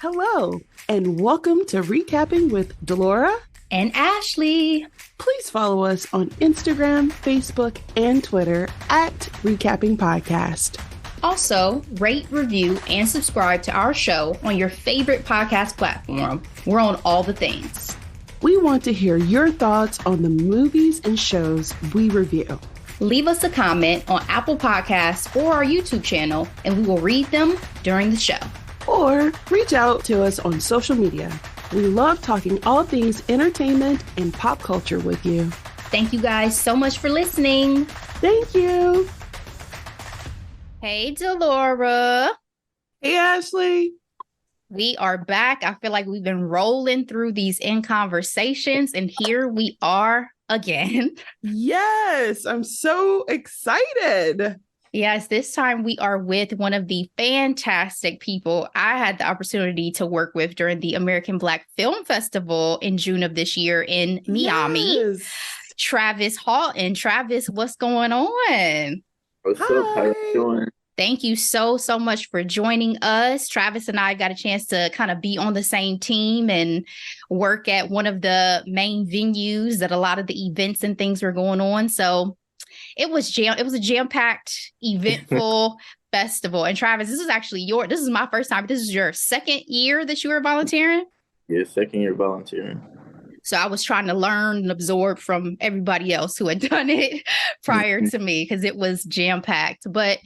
Hello, and welcome to Recapping with Delora and Ashley. Please follow us on Instagram, Facebook, and Twitter at Recapping Podcast. Also, rate, review, and subscribe to our show on your favorite podcast platform. We're on all the things. We want to hear your thoughts on the movies and shows we review. Leave us a comment on Apple Podcasts or our YouTube channel, and we will read them during the show. Or reach out to us on social media. We love talking all things entertainment and pop culture with you. Thank you guys so much for listening. Thank you. Hey, Delora. Hey, Ashley. We are back. I feel like we've been rolling through these in conversations, and here we are again. Yes, I'm so excited. Yes, this time we are with one of the fantastic people I had the opportunity to work with during the American Black Film Festival in June of this year in Miami. Yes. Travis Haughton. Travis, what's going on? What's up? How you doing? Thank you so much for joining us. Travis and I got a chance to kind of be on the same team and work at one of the main venues that a lot of the events and things were going on. So it was a jam-packed, eventful festival. And Travis, this is my first time. This is your second year that you were volunteering? Yeah, second year volunteering. So I was trying to learn and absorb from everybody else who had done it prior to me because it was jam-packed. But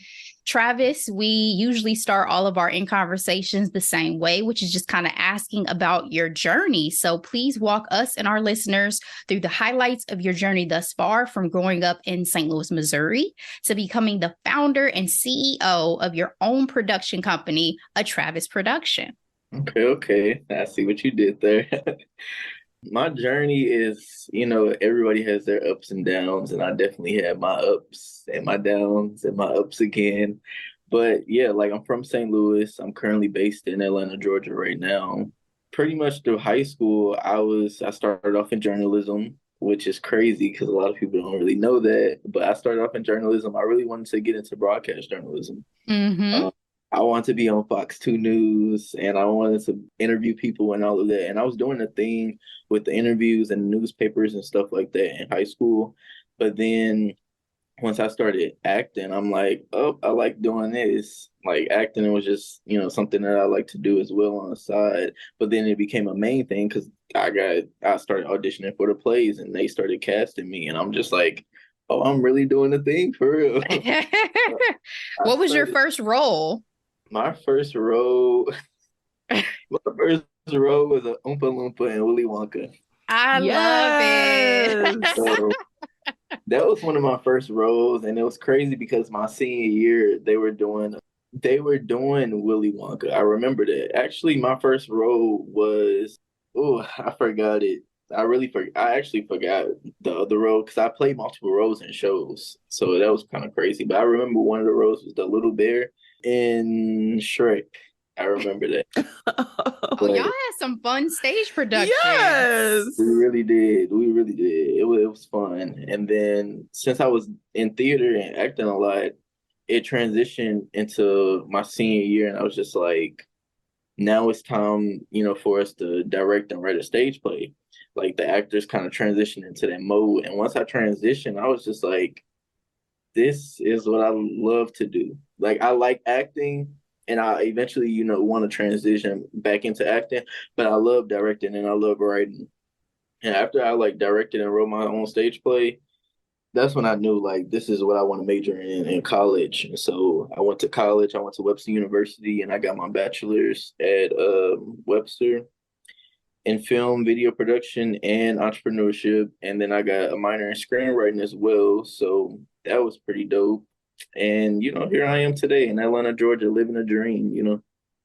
Travis, we usually start all of our in conversations the same way, which is just kind of asking about your journey. So please walk us and our listeners through the highlights of your journey thus far, from growing up in St. Louis, Missouri, to becoming the founder and CEO of your own production company, A Travis Production. Okay. I see what you did there. My journey is, everybody has their ups and downs, and I definitely had my ups and my downs and my ups again. But yeah, I'm from St. Louis. I'm currently based in Atlanta, Georgia right now. Pretty much through high school, I started off in journalism, which is crazy because a lot of people don't really know that. But I started off in journalism. I really wanted to get into broadcast journalism. Mm-hmm. I wanted to be on Fox 2 News, and I wanted to interview people and all of that. And I was doing a thing with the interviews and newspapers and stuff like that in high school. But then once I started acting, I'm like, oh, I like doing this. Like, acting was just, something that I like to do as well on the side. But then it became a main thing because I started auditioning for the plays, and they started casting me. And I'm just like, oh, I'm really doing the thing for real. What was your first role? My first role was a Oompa Loompa and Willy Wonka. I love it. So that was one of my first roles, and it was crazy because my senior year they were doing Willy Wonka. I remember that. Actually, my first role was I forgot it. I actually forgot the other role because I played multiple roles in shows, so that was kind of crazy. But I remember one of the roles was the little bear in Shrek. I remember that. Oh, y'all had some fun stage productions. Yes. We really did. It was fun. And then since I was in theater and acting a lot, it transitioned into my senior year, and I was just like, now it's time, for us to direct and write a stage play. Like, the actors kind of transitioned into that mode. And once I transitioned, I was just like, this is what I love to do. Like, I like acting, and I eventually, want to transition back into acting, but I love directing and I love writing. And after I directed and wrote my own stage play, that's when I knew this is what I want to major in college. And so I went to college. I went to Webster University, and I got my bachelor's at Webster in film, video production, and entrepreneurship. And then I got a minor in screenwriting as well. So that was pretty dope. And, here I am today in Atlanta, Georgia, living a dream.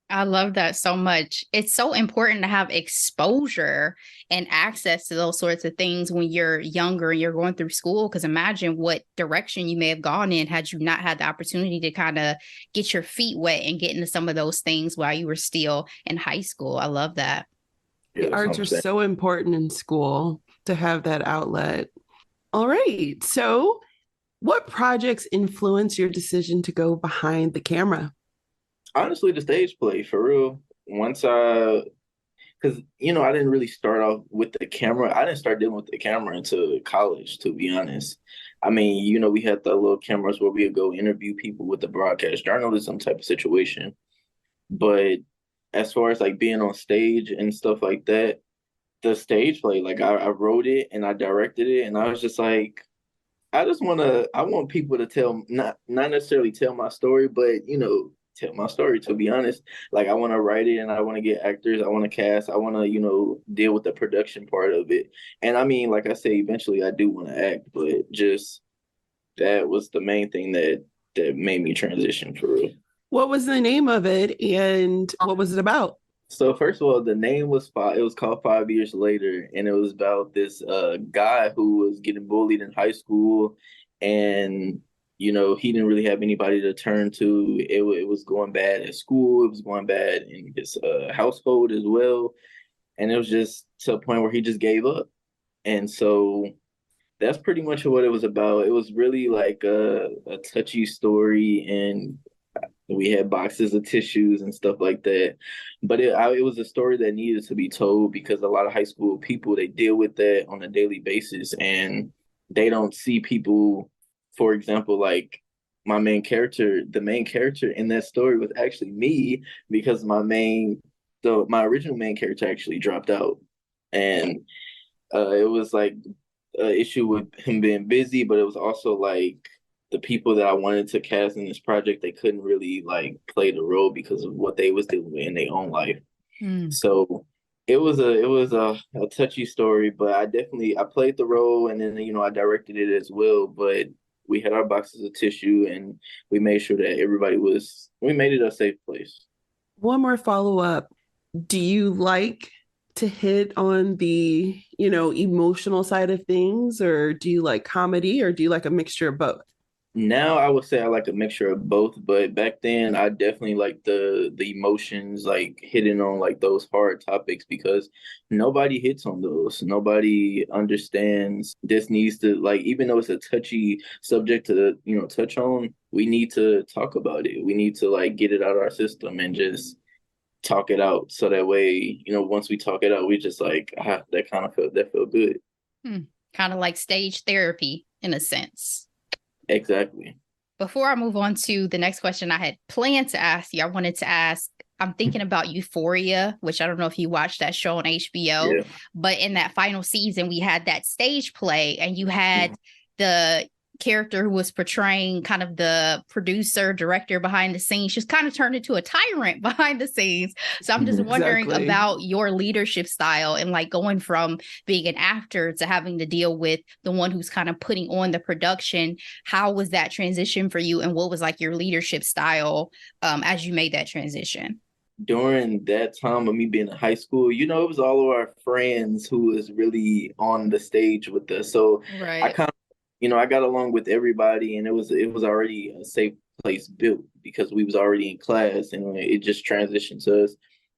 I love that so much. It's so important to have exposure and access to those sorts of things when you're younger and you're going through school, because imagine what direction you may have gone in had you not had the opportunity to kind of get your feet wet and get into some of those things while you were still in high school. I love that. The arts are so important in school to have that outlet. All right. So what projects influence your decision to go behind the camera? Honestly, the stage play, for real. once I because I didn't really start off with the camera. I didn't start dealing with the camera until college, to be honest. I mean, we had the little cameras where we would go interview people with the broadcast journalism type of situation. But as far as like being on stage and stuff like that, the stage play, like I wrote it and I directed it, and I was just like, I want people to tell, not necessarily tell my story, but tell my story, to be honest. Like I want to write it and I want to get actors, I want to cast, I want to, deal with the production part of it. And I mean, like I say, eventually I do want to act, but just that was the main thing that made me transition for real. What was the name of it and what was it about? So first of all, the name was five. It was called 5 years later, and it was about this guy who was getting bullied in high school, and he didn't really have anybody to turn to. It was going bad at school. It was going bad in his household as well, and it was just to a point where he just gave up. And so that's pretty much what it was about. It was really like a touchy story, and we had boxes of tissues and stuff like that. But it was a story that needed to be told because a lot of high school people, they deal with that on a daily basis, and they don't see people, for example, like the main character in that story was actually me because my original main character actually dropped out. And it was like an issue with him being busy, but it was also like the people that I wanted to cast in this project, they couldn't really like play the role because of what they was dealing with in their own life. So it was a touchy story, but I played the role, and then I directed it as well. But we had our boxes of tissue, and we made sure that we made it a safe place. One more follow up. Do you like to hit on the, emotional side of things, or do you like comedy, or do you like a mixture of both? Now I would say I like a mixture of both, but back then I definitely like the emotions, like hitting on like those hard topics because nobody hits on those. Nobody understands this needs to, like, even though it's a touchy subject to touch on, we need to talk about it. We need to like get it out of our system and just talk it out so that way, once we talk it out, we just like that felt good. Kind of like stage therapy in a sense. Exactly. Before I move on to the next question I had planned to ask you, I wanted to ask, I'm thinking about Euphoria, which I don't know if you watched that show on HBO, but in that final season, we had that stage play and you had the character who was portraying kind of the producer, director behind the scenes. She's kind of turned into a tyrant behind the scenes. So I'm just wondering about your leadership style and like going from being an actor to having to deal with the one who's kind of putting on the production. How was that transition for you? And what was like your leadership style as you made that transition? During that time of me being in high school, it was all of our friends who was really on the stage with us. So I kind of, I got along with everybody, and it was already a safe place built because we was already in class, and it just transitioned to us,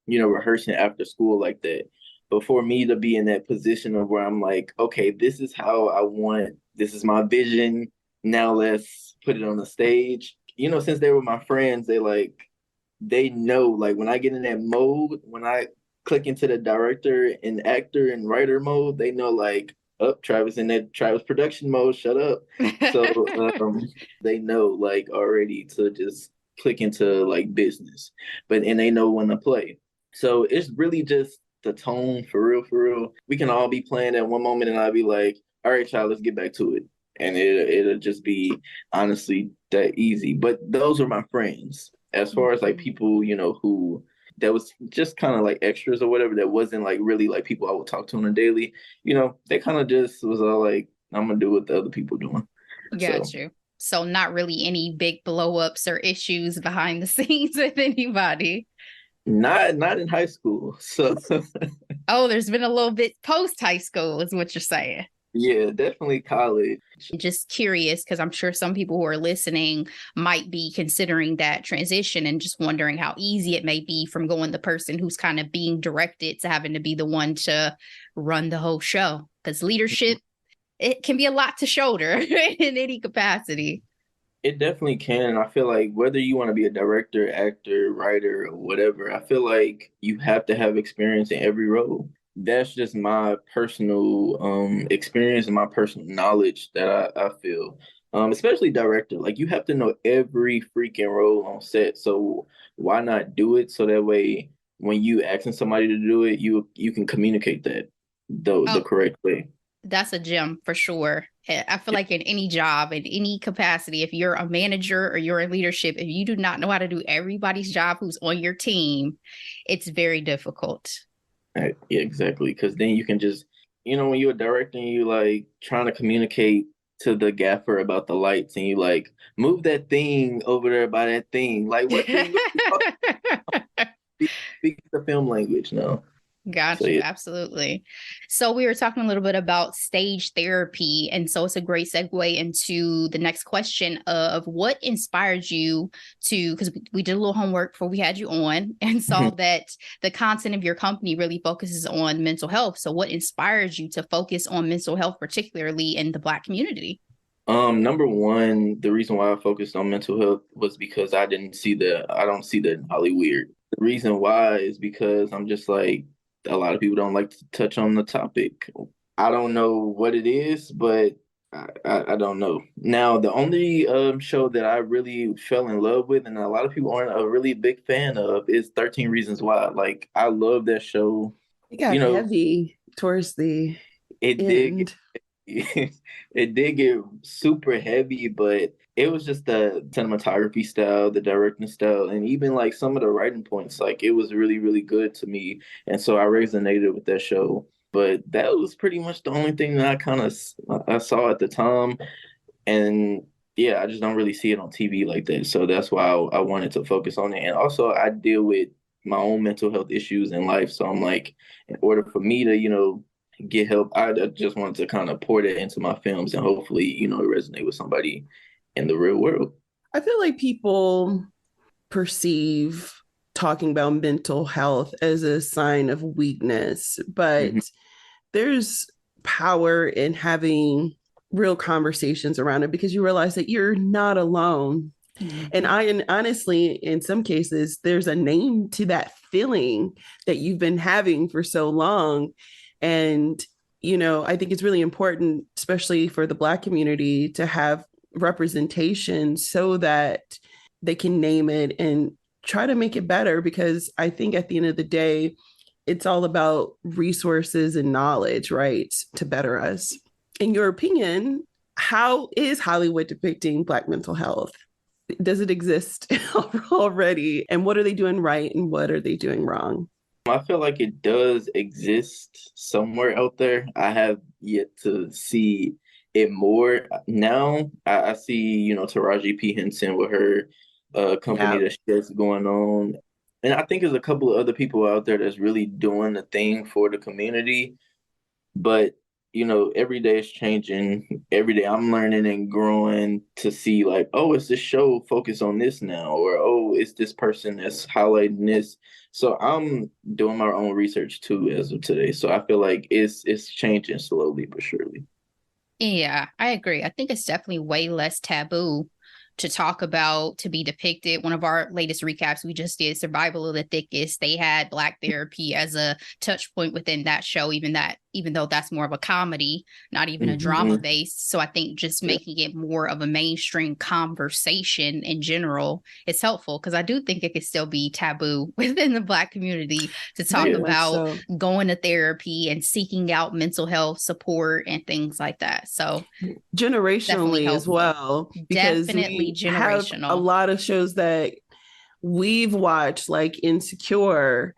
rehearsing after school like that. But for me to be in that position of where I'm like, okay, this is how I want, this is my vision. Now let's put it on the stage. Since they were my friends, they know, like, when I get in that mode, when I click into the director and actor and writer mode, they know, like, Travis in that Travis production mode, shut up. So they know, like, already to just click into, like, business. And they know when to play. So it's really just the tone, for real, for real. We can all be playing at one moment and I'll be like, all right, child, let's get back to it. And it'll just be, honestly, that easy. But those are my friends. As far as like people, who that was just kind of like extras or whatever, that wasn't like really like people I would talk to on a daily, they kind of just was all like, I'm gonna do what the other people doing. Got you. So not really any big blow ups or issues behind the scenes with anybody. Not in high school. So oh, there's been a little bit post high school is what you're saying. Yeah, definitely college. Just curious, because I'm sure some people who are listening might be considering that transition and just wondering how easy it may be from going the person who's kind of being directed to having to be the one to run the whole show. Because leadership, it can be a lot to shoulder in any capacity. It definitely can. And I feel like whether you want to be a director, actor, writer, or whatever, I feel like you have to have experience in every role. That's just my personal experience and my personal knowledge that I feel. Especially director. Like you have to know every freaking role on set. So why not do it so that way when you asking somebody to do it, you can communicate that the Oh, correct way. that's a gem for sure. I feel like in any job, in any capacity, if you're a manager or you're in leadership, if you do not know how to do everybody's job who's on your team, it's very difficult. Right. Yeah, exactly. Because then you can just, when you're directing, you like trying to communicate to the gaffer about the lights, and you like move that thing over there by that thing. Like, what thing? Speak the film language now. So Got you. yeah. Absolutely. So we were talking a little bit about stage therapy. And so it's a great segue into the next question of what inspired you to, because we did a little homework before we had you on and saw that the content of your company really focuses on mental health. So what inspires you to focus on mental health, particularly in the Black community? Number one, the reason why I focused on mental health was because I don't see that in Hollywood. The reason why is because I'm just like, a lot of people don't like to touch on the topic. I don't know what it is, but I don't know. Now, the only show that I really fell in love with, and a lot of people aren't a really big fan of, is 13 Reasons Why. Like, I love that show. It got You know, heavy towards the it did end. it did get super heavy, but it was just the cinematography style, the directing style, and even like some of the writing points. Like it was really, really good to me, and so I resonated with that show. But that was pretty much the only thing that I saw at the time, and yeah, I just don't really see it on TV like that. So that's why I wanted to focus on it, and also I deal with my own mental health issues in life, so I'm like, in order for me to get help. I just wanted to kind of pour that into my films and hopefully, resonate with somebody in the real world. I feel like people perceive talking about mental health as a sign of weakness, but Hmm. there's power in having real conversations around it because you realize that you're not alone. And honestly, in some cases, there's a name to that feeling that you've been having for so long. And, I think it's really important, especially for the Black community, to have representation so that they can name it and try to make it better. Because I think at the end of the day, it's all about resources and knowledge, right? To better us. In your opinion, how is Hollywood depicting Black mental health? Does it exist already? And what are they doing right and what are they doing wrong? I feel like it does exist somewhere out there. I have yet to see it more. Now I see, Taraji P. Henson with her company Yeah. that she has going on. And I think there's a couple of other people out there that's really doing the thing for the community. But every day is changing. Every day I'm learning and growing to see like, oh, it's this show focused on this now, or oh, it's this person that's highlighting this. So I'm doing my own research too as of today. So I feel like it's changing slowly but surely. Yeah, I agree. I think it's definitely way less taboo to talk about, to be depicted. One of our latest recaps we just did, Survival of the Thickest, they had Black therapy as a touch point within that show, even though that's more of a comedy, not even a drama Hmm. based. So I think just making it more of a mainstream conversation in general is helpful, because I do think it could still be taboo within the Black community to talk Very Yeah. much about so. going to therapy and seeking out mental health support and things like that. So definitely Generationally as helpful. well, because Definitely we have a generational. lot of shows that we've watched, like Insecure,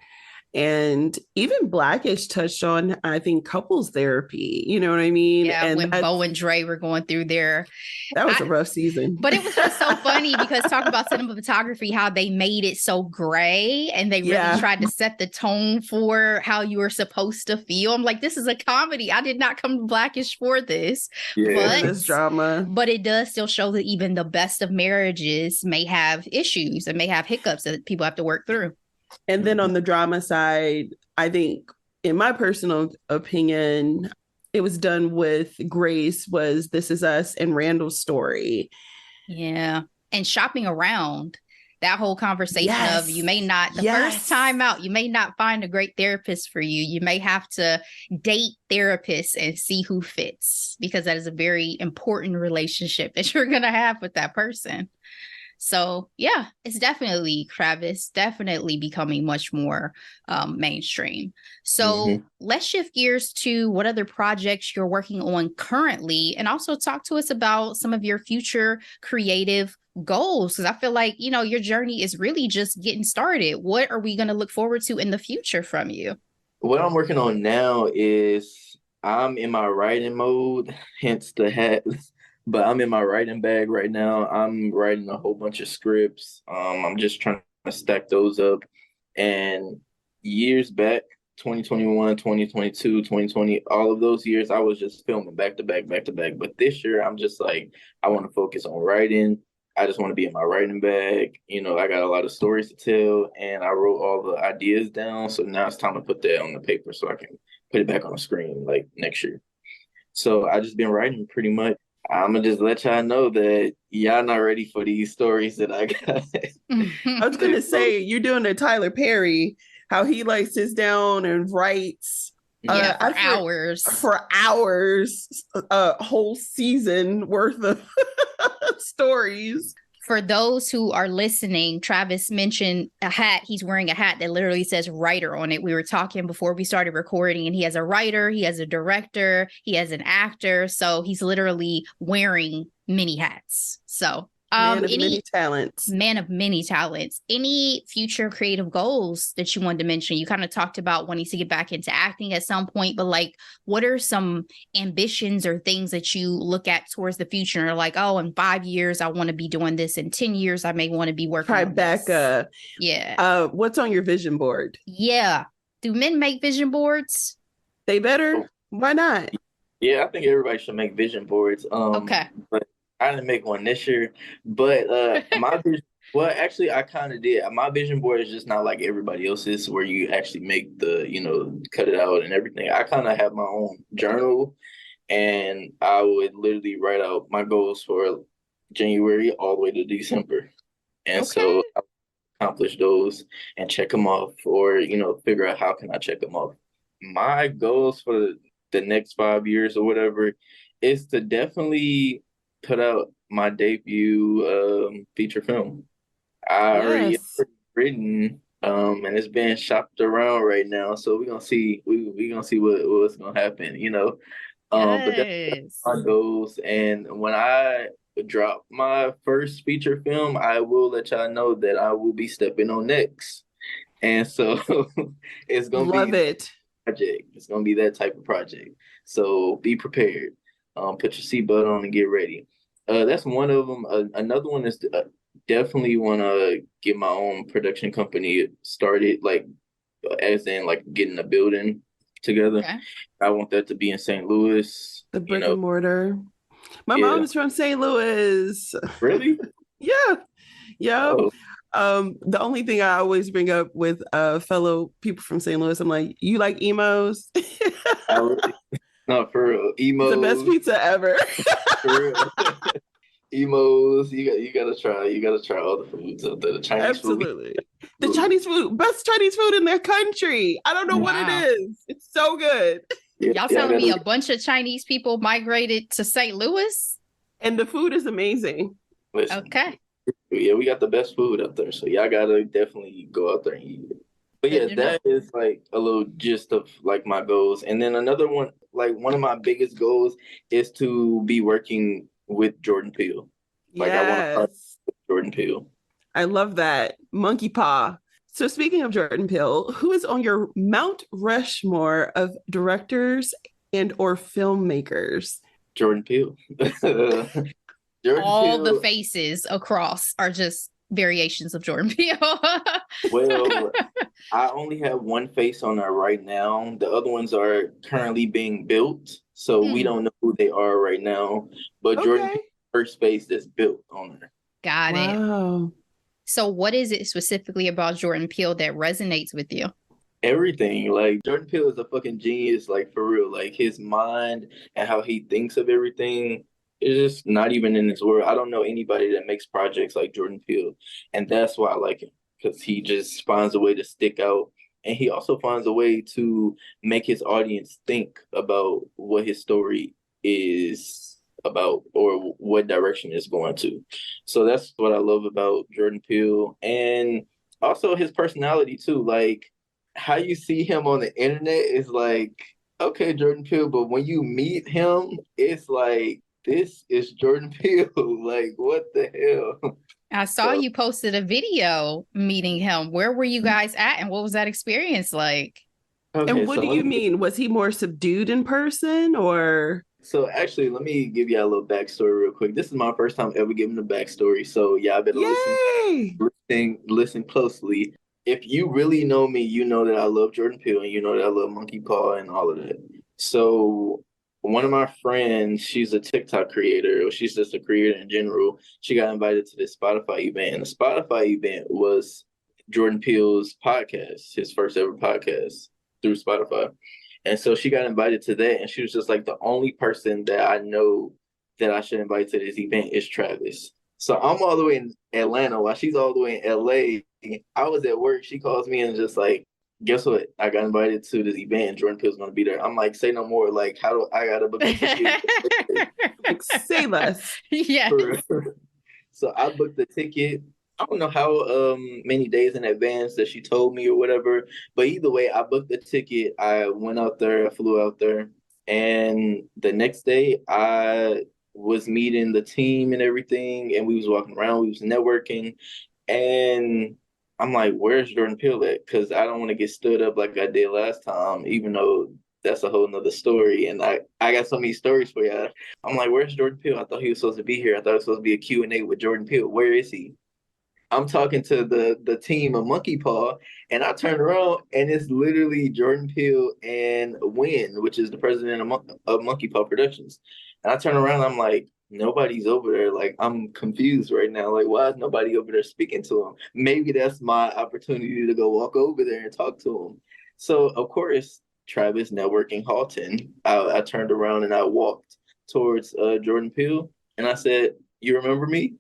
and even Blackish touched on, I think, couples therapy. You know what I mean? Yeah, And when Bo and Dre were going through their that was a I rough season. but it was just so funny because talk about cinematography, how they made it so gray and they really Yeah. tried to set the tone for how you were supposed to feel. I'm like, this is a comedy. I did not come to Blackish for this. Yeah. For But this drama. but it does still show that even the best of marriages may have issues and may have hiccups that people have to work through. And then on the drama side, I think, in my personal opinion, it was done with grace, was This Is Us and Randall's Story. Yeah. And shopping around, that whole conversation of you may not, the first time out, you may not find a great therapist for you. You may have to date therapists and see who fits, because that is a very important relationship that you're going to have with that person. So yeah, it's definitely, Travis, definitely becoming much more mainstream. So let's shift gears to what other projects you're working on currently, and also talk to us about some of your future creative goals. Because I feel like, you know, your journey is really just getting started. What are we going to look forward to in the future from you? What I'm working on now is I'm in my writing mode, hence the hat. But I'm in my writing bag right now. I'm writing a whole bunch of scripts. I'm just trying to stack those up. And years back, 2021, 2022, 2020, all of those years, I was just filming back to back, back to back. But this year, I'm just like, I want to focus on writing. I just want to be in my writing bag. You know, I got a lot of stories to tell, and I wrote all the ideas down. So now it's time to put that on the paper so I can put it back on the screen like next year. So I just been writing pretty much. I'm gonna just let y'all know that y'all not ready for these stories that I got. I was gonna say, you're doing a Tyler Perry, how he like sits down and writes for hours. For hours, a whole season worth of stories. For those who are listening, Travis mentioned a hat. He's wearing a hat that literally says writer on it. We were talking before we started recording, and he has a writer, he has a director, he has an actor. So he's literally wearing many hats. So man of many talents. Man of many talents. Any future creative goals that you wanted to mention? You kind of talked about wanting to get back into acting at some point, but like, what are some ambitions or things that you look at towards the future and are like, oh, in 5 years, I want to be doing this. In 10 years, I may want to be working on this. Tribeca. Yeah. What's on your vision board? Yeah. Do men make vision boards? They better. Why not? Yeah, I think everybody should make vision boards. Okay. But I didn't make one this year. But my vision, well, actually, I kind of did. My vision board is just not like everybody else's, where you actually make the, you know, cut it out and everything. I kind of have my own journal, and I would literally write out my goals for January all the way to December. And so I accomplish those and check them off, or, you know, figure out how can I check them off. My goals for the next 5 years or whatever is to definitely put out my debut feature film. I already written, and it's being shopped around right now. So we're gonna see. We're gonna see what's gonna happen. You know, but that's my goals. And when I drop my first feature film, I will let y'all know that I will be stepping on next. And so it's gonna love it. Project. It's gonna be that type of project. So be prepared. Put your seatbelt on and get ready. That's one of them. Another one is definitely want to get my own production company started, like as in like getting a building together. Okay. I want that to be in St. Louis. The brick and mortar. My mom is from St. Louis. Really? Yeah. Yeah. The only thing I always bring up with fellow people from St. Louis, I'm like, you like emos? No, for real. Emos. The best pizza ever. For real. Emos, you gotta try all the foods out there. The Chinese food. The Chinese food, best Chinese food in their country. I don't know what it is. It's so good. Y'all telling me a bunch of Chinese people migrated to St. Louis? And the food is amazing. Listen, okay. Yeah, we got the best food up there. So y'all gotta definitely go out there and eat it. But yeah, that is like a little gist of like my goals. And then another one, like one of my biggest goals is to be working with Jordan Peele. Like I want to partner with Jordan Peele. I love that. Monkey Paw. So speaking of Jordan Peele, who is on your Mount Rushmore of directors and or filmmakers? Jordan Peele. All the faces across are just variations of Jordan Peele. Well, I only have one face on there right now. The other ones are currently being built, so we don't know who they are right now. But Jordan Peele's first face that's built on there. Got it. So what is it specifically about Jordan Peele that resonates with you? Everything. Like Jordan Peele is a fucking genius, like for real. Like his mind and how he thinks of everything it's just not even in this world. I don't know anybody that makes projects like Jordan Peele, and that's why I like him because he just finds a way to stick out, and he also finds a way to make his audience think about what his story is about or what direction it's going to. So that's what I love about Jordan Peele, and also his personality too. Like how you see him on the internet is like, okay, Jordan Peele, but when you meet him, it's like this is Jordan Peele. Like, what the hell? I saw So, you posted a video meeting him. Where were you guys at, and what was that experience like? okay, And what so do you mean? Was he more subdued in person or? so actually, let me give you a little backstory real quick. This is my first time ever giving the backstory, so y'all better Yay! listen closely. If you really know me, you know that I love Jordan Peele and you know that I love Monkey Paw and all of that. So one of my friends, she's a TikTok creator, or she's just a creator in general. She got invited to this Spotify event, and the Spotify event was Jordan Peele's podcast, his first ever podcast through Spotify. And so she got invited to that, and she was just like, the only person that I know that I should invite to this event is Travis. So I'm all the way in Atlanta while she's all the way in LA. I was at work. She calls me and just like, guess what? I got invited to this event and Jordan Peele's gonna be there. I'm like, say no more. Like, how do I gotta book a ticket? Like, say less. Yes. So I booked the ticket. I don't know how many days in advance that she told me or whatever, but either way, I booked the ticket. I went out there, I flew out there, and the next day I was meeting the team and everything, and we was walking around, we was networking, and I'm like, "Where's Jordan Peele at?" Because I don't want to get stood up like I did last time, even though that's a whole nother story, and I got so many stories for you. I'm like, "Where's Jordan Peele? I thought he was supposed to be here. I thought it was supposed to be a Q&A with Jordan Peele. Where is he?" I'm talking to the team of Monkey Paw, and I turn around and it's literally Jordan Peele and Win, which is the president of Monkey Paw Productions. And I turn around, I'm like, nobody's over there. Like, I'm confused right now. Like, why is nobody over there speaking to him? Maybe that's my opportunity to go walk over there and talk to him. So, of course, Travis networking Haughton, I turned around and I walked towards Jordan Peele, and I said, "You remember me?"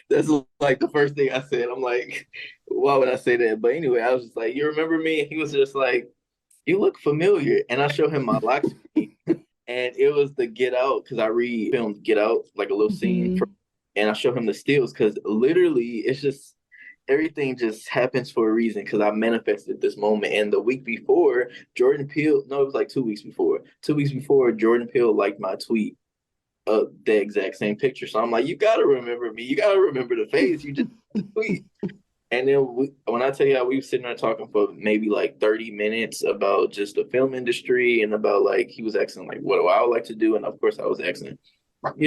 That's like the first thing I said. I'm like, why would I say that? But anyway, I was just like, "You remember me?" And he was just like, "You look familiar." And I showed him my lock screen, and it was the Get Out because I re-filmed Get Out, like a little scene, Mhm. and I showed him the stills because literally it's just everything just happens for a reason because I manifested this moment. And the week before, Jordan Peele, no, it was like 2 weeks before. 2 weeks before, Jordan Peele liked my tweet the exact same picture. So I'm like, you gotta remember me. You gotta remember the face. You just tweet. And then when I tell you how we were sitting there talking for maybe like 30 minutes about just the film industry and about like he was asking like what do I would like to do, and of course I was asking, what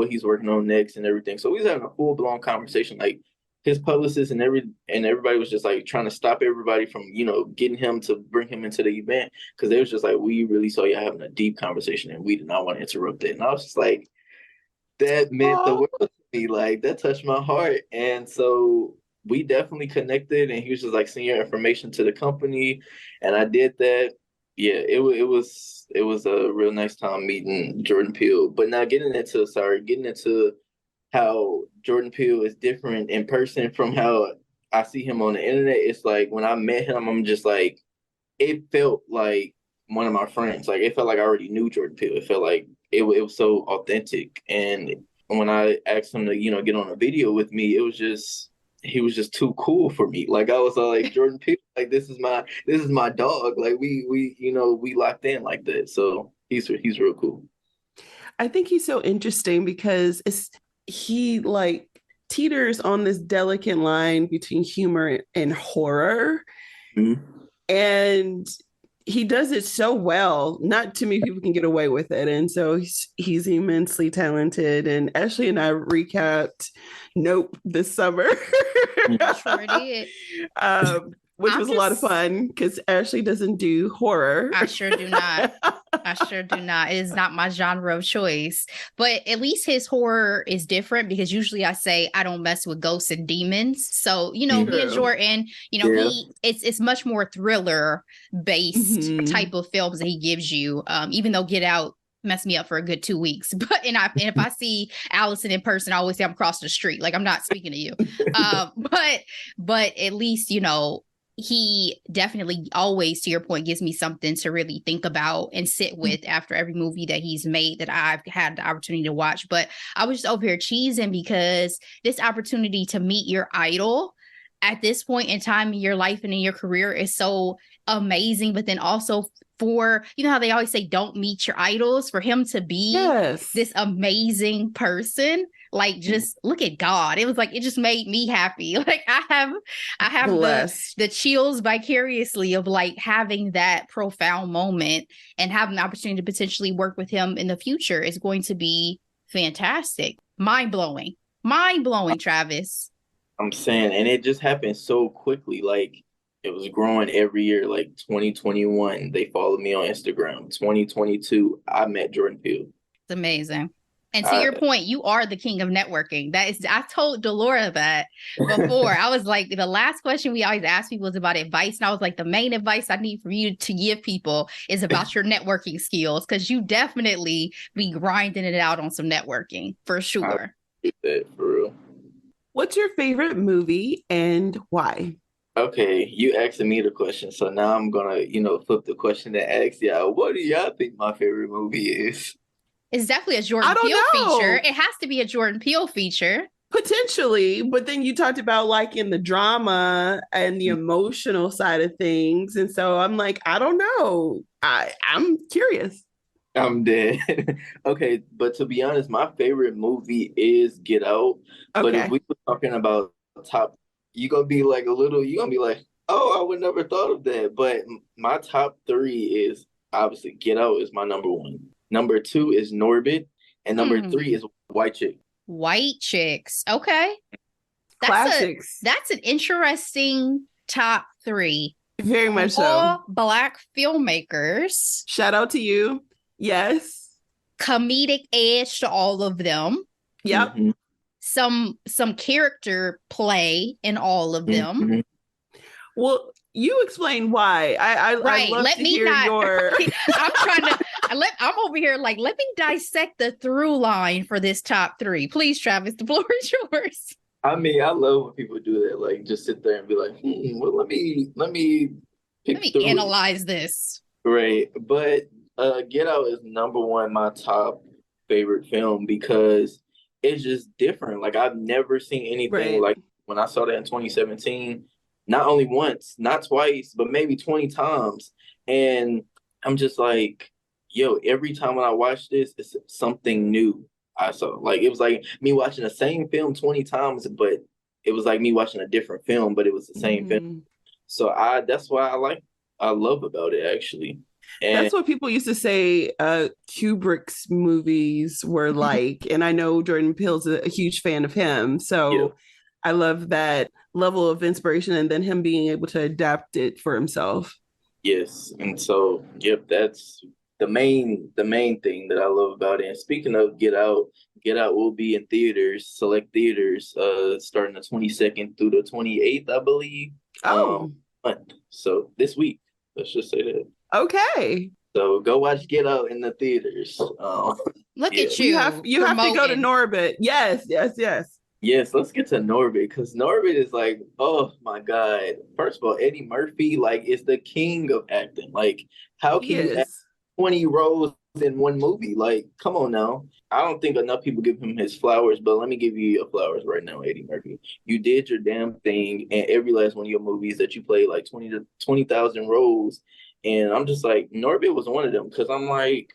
he's working on next and everything. So we was having a full blown conversation. Like his publicist and everybody was just like trying to stop everybody from getting him to bring him into the event because they was just like, we really saw you having a deep conversation and we did not want to interrupt it. And I was just like, that meant the world to me. Like that touched my heart. And so we definitely connected, and he was just like, send your information to the company, and I did that. Yeah, it was a real nice time meeting Jordan Peele. But now getting into how Jordan Peele is different in person from how I see him on the internet. It's like when I met him, I'm just like, it felt like one of my friends. Like it felt like I already knew Jordan Peele. It felt like it was so authentic. And when I asked him to, get on a video with me, it was just he was just too cool for me. Like I was like, Jordan Peele, like this is my dog. Like we locked in like that. So he's real cool. I think he's so interesting because he like teeters on this delicate line between humor and horror. Mm-hmm. And he does it so well. Not too many people can get away with it. And so he's immensely talented. And Ashley and I recapped Nope this summer. Sure did. Which was a lot of fun because Ashley doesn't do horror. I sure do not. I sure do not. It is not my genre of choice. But at least his horror is different because usually I say I don't mess with ghosts and demons. So, me and Jordan, Yeah. it's much more thriller based type of films that he gives you. Even though Get Out mess me up for a good 2 weeks. But and if I see Allison in person, I always say I'm across the street. Like, I'm not speaking to you. But at least, you know, he definitely always, to your point, gives me something to really think about and sit with after every movie that he's made that I've had the opportunity to watch. But I was just over here cheesing because this opportunity to meet your idol at this point in time in your life and in your career is so amazing. But then also, for, you know how they always say don't meet your idols, for him to be this amazing person, like, just look at God. It was like, it just made me happy. Like, I have the chills vicariously of like having that profound moment, and having the opportunity to potentially work with him in the future is going to be fantastic. Mind-blowing, Travis. I'm saying, and it just happened so quickly. Like, it was growing every year. Like 2021, they followed me on Instagram. 2022, I met Jordan Peele. It's amazing. And to your point, you are the king of networking. That is, I told Delora that before. I was like, the last question we always ask people is about advice. And I was like, the main advice I need for you to give people is about your networking skills, because you definitely be grinding it out on some networking for sure. I that for real. What's your favorite movie and why? Okay, you asking me the question, so now I'm gonna, flip the question and ask y'all, what do y'all think my favorite movie is? It's definitely a Jordan Peele feature. It has to be a Jordan Peele feature. Potentially, but then you talked about like in the drama and the emotional side of things, and so I'm like, I don't know. I'm curious. I'm dead. Okay, but to be honest, my favorite movie is Get Out. Okay. But if we were talking about top, you're gonna be like, oh, I would never thought of that. But my top 3 is obviously Get Out is my number 1. Number 2 is Norbit, and number 3 is White Chick. White Chicks. Okay. Classics. That's an interesting top 3. Very much so. All Black filmmakers. Shout out to you. Yes. Comedic edge to all of them. Yep. Mm-hmm. Some character play in all of them. Mm-hmm. Well, you explain why. I love let to me hear not, your. I'm over here like, let me dissect the through line for this top 3. Please, Travis, the floor is yours. I mean, I love when people do that. Like, just sit there and be like, well, let me analyze this. Right, but Get Out is number 1, my top favorite film, because it's just different. Like, I've never seen anything like when I saw that in 2017. Not only once, not twice, but maybe 20 times. And I'm just like, yo, every time when I watch this, it's something new I saw. Like, it was like me watching the same film 20 times, but it was like me watching a different film, but it was the same film. So that's why I love about it, actually. And that's what people used to say Kubrick's movies were like. And I know Jordan Peele's a huge fan of him. So I love that level of inspiration, and then him being able to adapt it for himself. Yes. And so, that's the main thing that I love about it. And speaking of Get Out will be in theaters, select theaters, starting the 22nd through the 28th, I believe. So this week, let's just say that. Okay. So go watch Get Out in the theaters. Look at you. You have to go to Norbit. Yes. Yes, let's get to Norbit, because Norbit is like, oh my God. First of all, Eddie Murphy, like, is the king of acting. Like, how can you act 20 roles in one movie? Like, come on now. I don't think enough people give him his flowers, but let me give you your flowers right now, Eddie Murphy. You did your damn thing, and every last one of your movies that you played like 20,000 roles. And I'm just like, Norbit was one of them, because I'm like,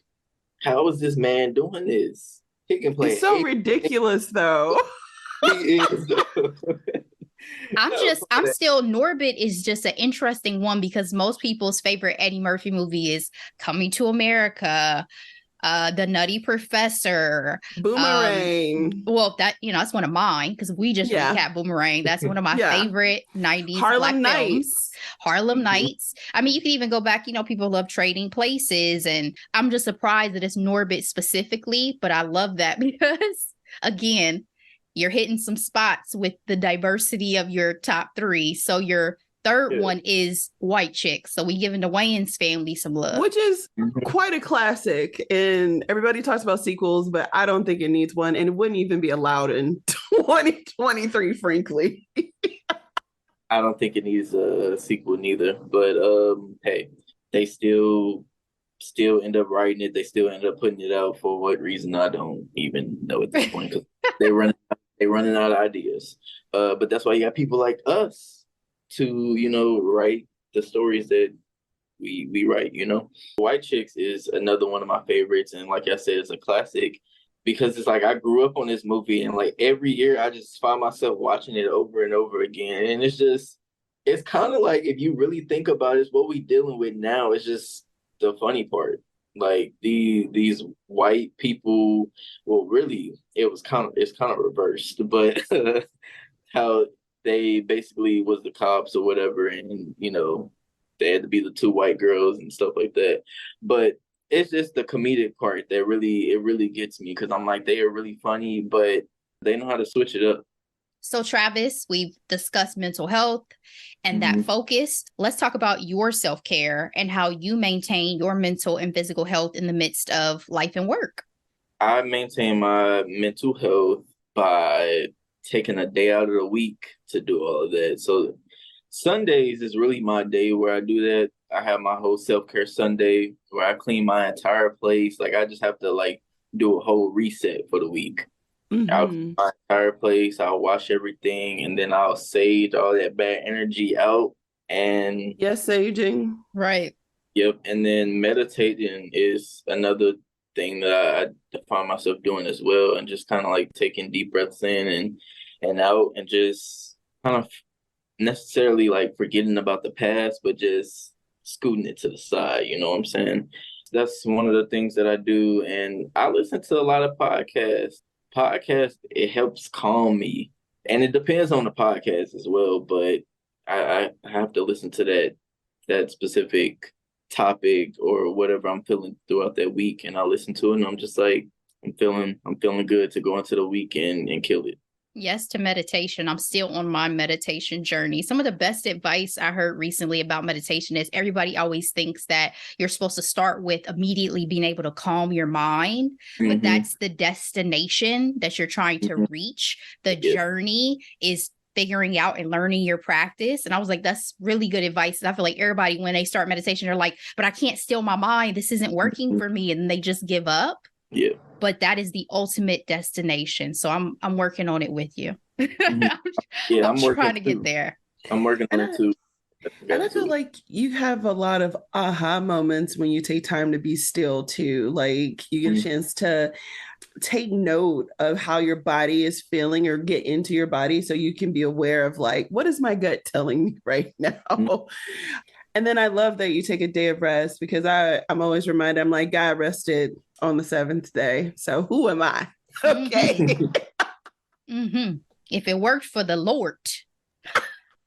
how is this man doing this? He can play. It's so ridiculous, though. He is. Norbit is just an interesting one, because most people's favorite Eddie Murphy movie is Coming to America, The Nutty Professor, Boomerang. That's one of mine, because we just recapped Boomerang. That's one of my favorite 90s Harlem Black Nights. films. Harlem Nights. I mean, you can even go back, people love Trading Places, and I'm just surprised that it's Norbit specifically, but I love that because, again, you're hitting some spots with the diversity of your top 3. So you're third one is White Chicks. So we giving the Wayans family some love. Which is quite a classic. And everybody talks about sequels, but I don't think it needs one. And it wouldn't even be allowed in 2023, frankly. I don't think it needs a sequel neither. But hey, they still end up writing it. They still end up putting it out. For what reason, I don't even know at this point, because they're running out of ideas. But that's why you got people like us to, write the stories that we write, White Chicks is another one of my favorites. And like I said, it's a classic because it's like I grew up on this movie, and like every year I just find myself watching it over and over again. And it's kind of like, if you really think about it, what we dealing with now is just the funny part. Like these white people, well, really, it's kind of reversed, but how they basically was the cops or whatever, and they had to be the two white girls and stuff like that. But it's just the comedic part that really gets me, because I'm like, they are really funny, but they know how to switch it up. So Travis, we've discussed mental health and that focus. Let's talk about your self-care and how you maintain your mental and physical health in the midst of life and work. I maintain my mental health by taking a day out of the week to do all of that. So Sundays is really my day where I do that. I have my whole self-care Sunday where I clean my entire place. Like, I just have to do a whole reset for the week. I'll clean my entire place, I'll wash everything, and then I'll sage all that bad energy out. And yes, saging. Right. Yep. And then meditating is another thing that I find myself doing as well, and just kind of like taking deep breaths in and out, and just kind of necessarily like forgetting about the past, but just scooting it to the side. You know what I'm saying? That's one of the things that I do. And I listen to a lot of podcasts. It helps calm me, and it depends on the podcast as well, but I have to listen to that specific topic or whatever I'm feeling throughout that week, and I listen to it, and I'm just like, I'm feeling good to go into the weekend and kill it. Yes, to meditation. I'm still on my meditation journey. Some of the best advice I heard recently about meditation is everybody always thinks that you're supposed to start with immediately being able to calm your mind, but that's the destination that you're trying to reach. The journey is figuring out and learning your practice. And I was like, that's really good advice. And I feel like everybody, when they start meditation, they're like, but I can't still my mind. This isn't working for me. And they just give up. Yeah. But that is the ultimate destination. So I'm working on it with you. I'm trying to get there. I'm working on it too. And I feel like you have a lot of aha moments when you take time to be still too. Like, you get a chance to take note of how your body is feeling, or get into your body so you can be aware of like, what is my gut telling me right now? And then I love that you take a day of rest, because I'm always reminded, I'm like, God rested on the seventh day. So who am I? Okay. If it worked for the Lord,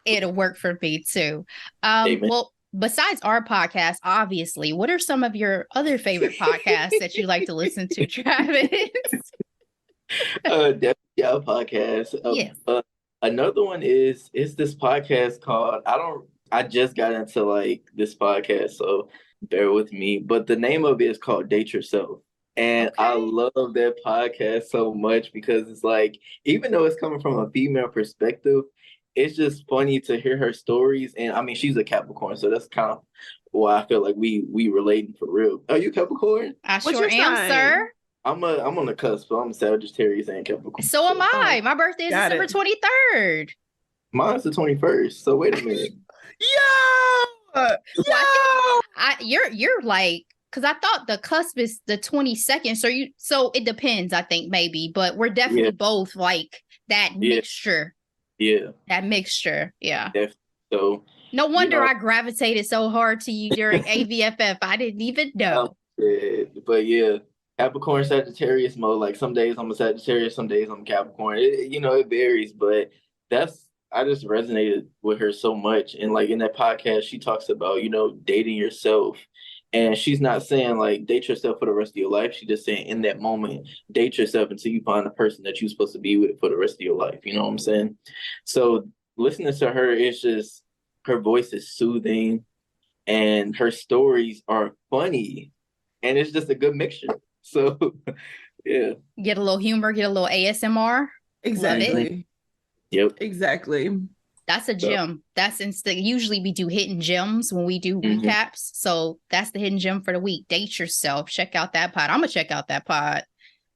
it'll work for me too. Well, besides our podcast, obviously, what are some of your other favorite podcasts that you like to listen to, Travis? Definitely our podcast. Yes. Another one is this podcast called, I just got into like this podcast, so bear with me. But the name of it is called Date Yourself. And I love that podcast so much, because it's like, even though it's coming from a female perspective, it's just funny to hear her stories. And I mean, she's a Capricorn, so that's kind of why I feel like we relating for real. Are you Capricorn? I sure am, sir. I'm on the cusp. So I'm a Sagittarius and Capricorn. So am I. My birthday is December 23rd. Mine's the 21st. So wait a minute. You're like, because I thought the cusp is the 22nd. So it depends, I think, maybe, but we're definitely both like that mixture. Yeah. That mixture. Yeah. Definitely. So no wonder I gravitated so hard to you during AVFF. I didn't even know. But yeah, Capricorn, Sagittarius mode. Like, some days I'm a Sagittarius, some days I'm a Capricorn. It varies, but I just resonated with her so much. And like in that podcast, she talks about, dating yourself. And she's not saying like date yourself for the rest of your life. She's just saying in that moment, date yourself until you find the person that you're supposed to be with for the rest of your life. You know what I'm saying? So listening to her, it's just her voice is soothing, and her stories are funny, and it's just a good mixture. So, yeah. Get a little humor, get a little ASMR. Love it. Exactly. Yep. Exactly. That's a gem. That's usually we do hidden gems when we do recaps. So that's the hidden gem for the week. Date yourself. Check out that pod. I'm gonna check out that pod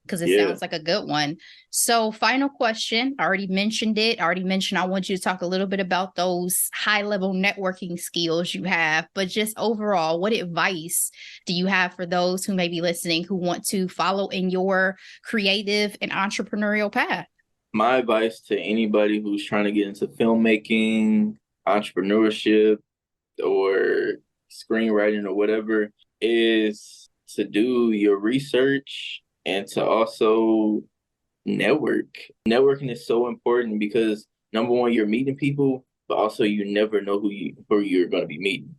because it sounds like a good one. So final question. I already mentioned it. I want you to talk a little bit about those high level networking skills you have, but just overall, what advice do you have for those who may be listening who want to follow in your creative and entrepreneurial path? My advice to anybody who's trying to get into filmmaking, entrepreneurship, or screenwriting or whatever is to do your research and to also network. Networking is so important because number one, you're meeting people, but also you never know who you're going to be meeting.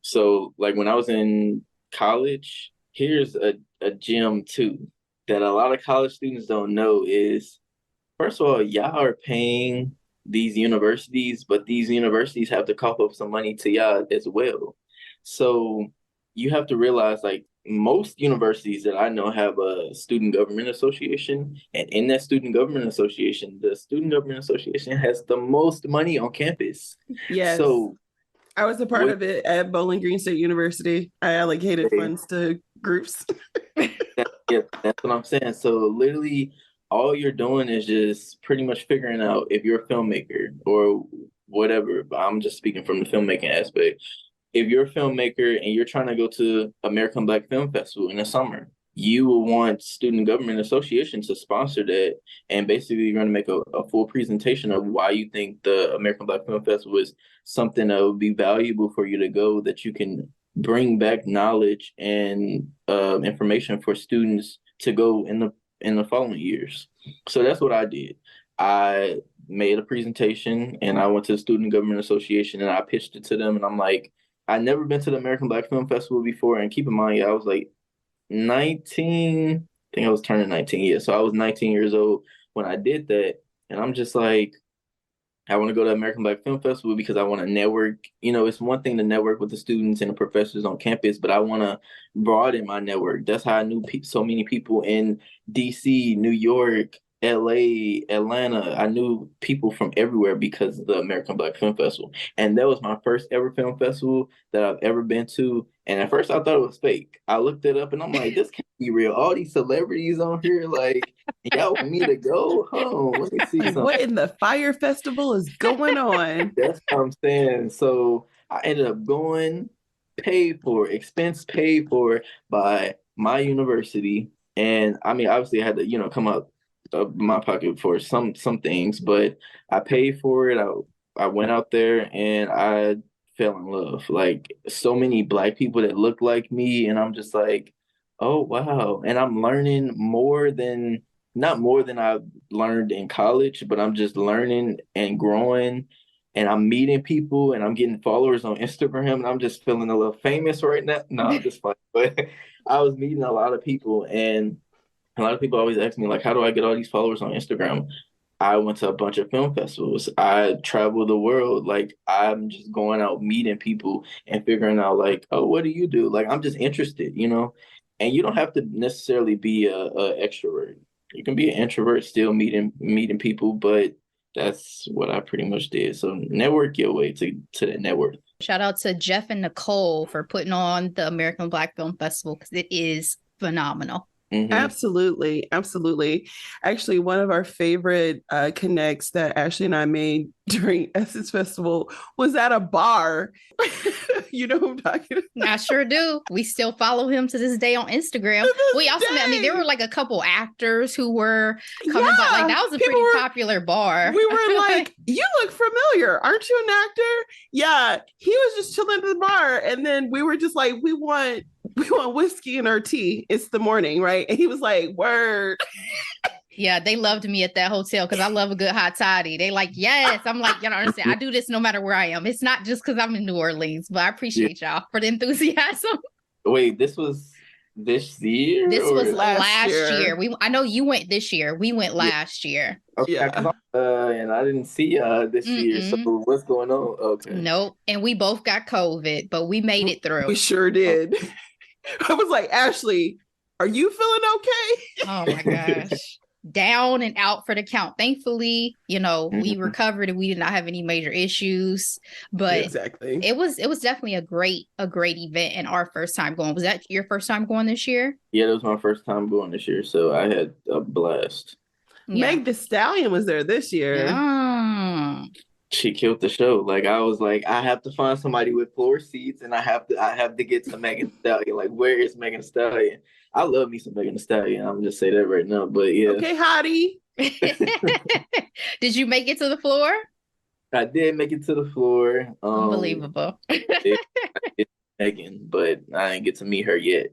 So like when I was in college, here's a gem too that a lot of college students don't know is, first of all, y'all are paying these universities, but these universities have to cough up some money to y'all as well. So you have to realize, like, most universities that I know have a student government association, and in that student government association, the student government association has the most money on campus. Yes. So I was a part of it at Bowling Green State University. I allocated funds to groups. That's what I'm saying. So literally, all you're doing is just pretty much figuring out if you're a filmmaker or whatever. But I'm just speaking from the filmmaking aspect. If you're a filmmaker and you're trying to go to American Black Film Festival in the summer, you will want Student Government Association to sponsor that. And basically, you're going to make a full presentation of why you think the American Black Film Festival is something that would be valuable for you to go, that you can bring back knowledge and information for students to go in the following years. So that's what I did. I made a presentation and I went to the Student Government Association and I pitched it to them. And I'm like, I'd never been to the American Black Film Festival before. And keep in mind, I was like 19, I think I was turning 19. Yeah. So I was 19 years old when I did that. And I'm just like, I want to go to American Black Film Festival because I want to network. You know, it's one thing to network with the students and the professors on campus, but I want to broaden my network. That's how I knew so many people in DC, New York, LA, Atlanta. I knew people from everywhere because of the American Black Film Festival. And that was my first ever film festival that I've ever been to. And at first I thought it was fake. I looked it up and I'm like, this can't be real. All these celebrities on here, like, y'all want me to go? Oh, let me see something. What in the Fire Festival is going on? That's what I'm saying. So I ended up going, expense paid for by my university. And I mean, obviously I had to, come out of my pocket for some things, but I paid for it. I went out there and I fell in love. Like, so many Black people that look like me, and I'm just like, oh wow. And I'm learning not more than I've learned in college, but I'm just learning and growing, and I'm meeting people and I'm getting followers on Instagram, and I'm just feeling a little famous right now. No, I'm just fine. But I was meeting a lot of people, and a lot of people always ask me, like, how do I get all these followers on Instagram? I went to a bunch of film festivals. I travel the world. Like, I'm just going out meeting people and figuring out, like, oh, what do you do? Like, I'm just interested, And you don't have to necessarily be a extrovert. You can be an introvert, still meeting people, but that's what I pretty much did. So network your way to that network. Shout out to Jeff and Nicole for putting on the American Black Film Festival because it is phenomenal. Mm-hmm. Absolutely. Actually, one of our favorite connects that Ashley and I made during Essence Festival was at a bar. You know who I'm talking about? I sure do. We still follow him to this day on Instagram. We also met, there were like a couple actors who were coming by. Like, that was a pretty popular bar. We were like, you look familiar. Aren't you an actor? Yeah. He was just chilling at the bar. And then we were just like, we want whiskey in our tea. It's the morning, right? And he was like, word. Yeah, they loved me at that hotel because I love a good hot toddy. They like, yes. I'm like, you don't understand. I do this no matter where I am. It's not just because I'm in New Orleans, but I appreciate y'all for the enthusiasm. Wait, this was This year? This was last last year. year. I know you went this year. We went last year. Okay, Yeah. and I didn't see this year. So what's going on? Okay. Nope. And we both got COVID, but we made it through. We sure did. I was like, Ashley, are you feeling okay? Oh my gosh. Down and out for the count. Thankfully, we recovered and we did not have any major issues. But exactly. It was definitely a great event and our first time going. Was that your first time going this year? Yeah, it was my first time going this year, so I had a blast. Yeah. Meg Thee Stallion was there this year. Yeah. She killed the show. Like I was like, I have to find somebody with floor seats, and I have to get to Megan Thee Stallion. Like, where is Megan Thee Stallion? I love me some Megan Thee Stallion. I'm just say that right now. But yeah. Okay, hottie. Did you make it to the floor? I did make it to the floor. Unbelievable. It's Megan, but I didn't get to meet her yet.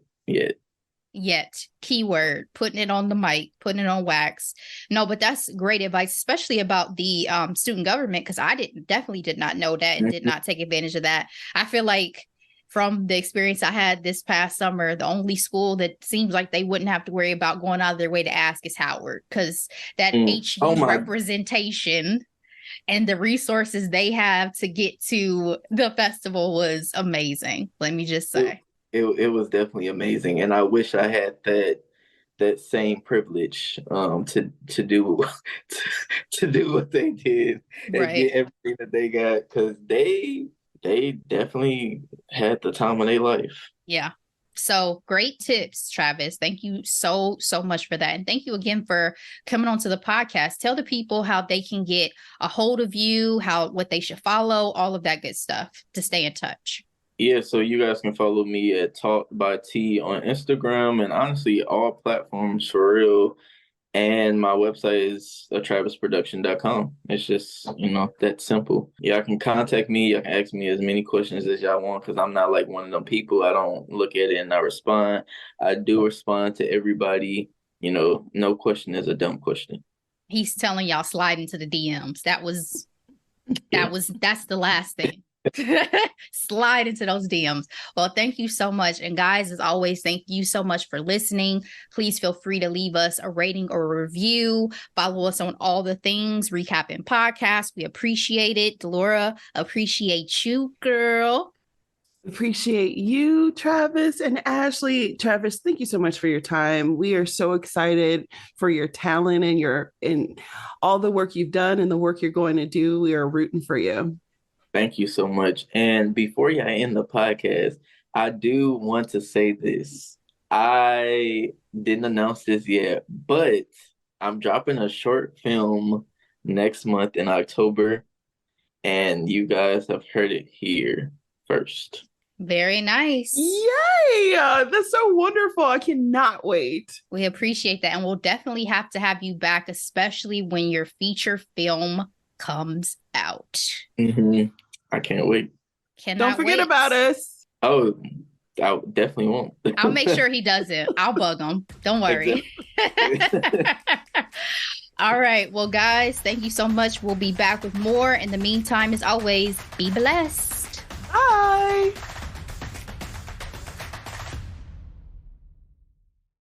Yet, keyword, putting it on the mic, putting it on wax. No, but that's great advice, especially about the student government, because I definitely did not know that and did not take advantage of that. I feel like from the experience I had this past summer, the only school that seems like they wouldn't have to worry about going out of their way to ask is Howard, because that HU representation and the resources they have to get to the festival was amazing. Let me just say. It was definitely amazing, and I wish I had that same privilege to do to do what they did and get everything that they got, because they definitely had the time of their life. Yeah. So great tips, Travis. Thank you so much for that. And thank you again for coming onto the podcast. Tell the people how they can get a hold of you, what they should follow, all of that good stuff to stay in touch. Yeah, so you guys can follow me at Talk by T on Instagram and honestly all platforms for real. And my website is travisproduction.com. It's just, that simple. Y'all can contact me. Y'all can ask me as many questions as y'all want, because I'm not like one of them people. I don't look at it and not respond. I do respond to everybody. No question is a dumb question. He's telling y'all slide into the DMs. That's the last thing. Slide into those DMs. Well, thank you so much. And guys, as always, thank you so much for listening. Please feel free to leave us a rating or a review. Follow us on all the things, ReCappin Podcast. We appreciate it. Delora, appreciate you, girl. Appreciate you, Travis and Ashley. Travis, thank you so much for your time. We are so excited for your talent and all the work you've done and the work you're going to do. We are rooting for you. Thank you so much. And before y'all end the podcast, I do want to say this. I didn't announce this yet, but I'm dropping a short film next month in October, and you guys have heard it here first. Very nice. Yay! That's so wonderful. I cannot wait. We appreciate that. And we'll definitely have to have you back, especially when your feature film comes out. I can't wait. Don't forget about us. Oh, I definitely won't. I'll make sure he doesn't. I'll bug him. Don't worry. All right. Well, guys, thank you so much. We'll be back with more. In the meantime, as always, be blessed.